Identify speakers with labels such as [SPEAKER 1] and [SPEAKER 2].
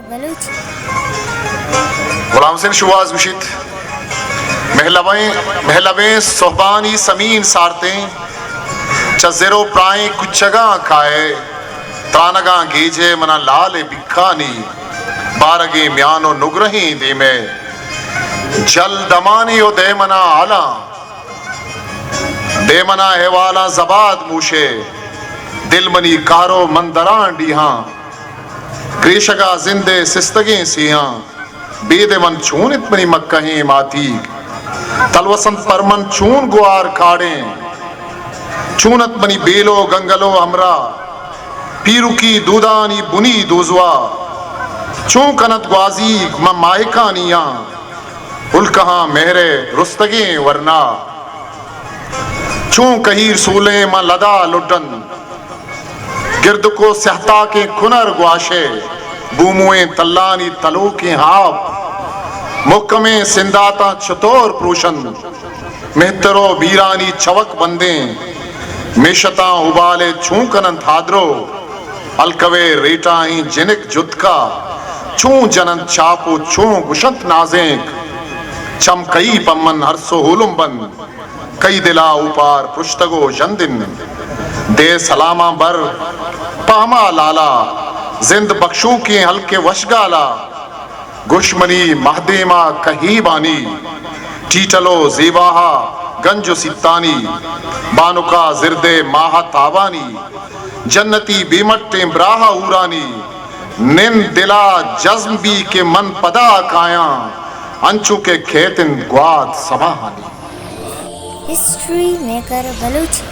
[SPEAKER 1] بلوچی
[SPEAKER 2] غلام حسین شواز مشید محلبیں صحبانی سمین سارتیں چزیرو پرائیں کچگاں کھائے تانگاں گیجے منا لال بکھانی بارگیں میانو نگرہیں دی میں جل دمانی و دے منا آلا دے منا حوالا زباد موشے دل منی کارو مندران ڈیہاں گریشگا زندے سستگیں سیاں بید من چونت منی مکہیں ماتی تلوسن پرمن چون گوار کھاڑیں چونت منی بیلو گنگلو ہمرا پیرو کی دودانی بنی دوزوا چون کنت گوازی مائکانیاں الکہاں مہرے رستگیں ورنا چون کہیر سولیں ماں لدا لٹن گرد کو سہتا کے کنر گواشے بومویں تلانی تلو کے ہاپ محکمیں سنداتا چتور پروشن مہترو بیرانی چوک بندیں میشتاں ابالے چون کنن تھادرو الکوے ریٹائیں جنک جدکا چون جنن چاپو چون گشت نازیں چم کئی پمن ہرسو ہولم بند کئی دلا اوپار پرشتگو جندن دے سلامہ بر پاما لالا زند بخشو کے ہلکے وشگالا گشمنی مہدیمہ کہی بانی ٹیٹلو زیباہا گنج ستانی بانکا زردے ماہ تابانی جنتی بیمٹیں براہا اورانی نن دلا جزم بھی کے من پدا کایاں انچو کے کھیتن گواد سباہانی
[SPEAKER 1] ہسٹری میکر بلوچی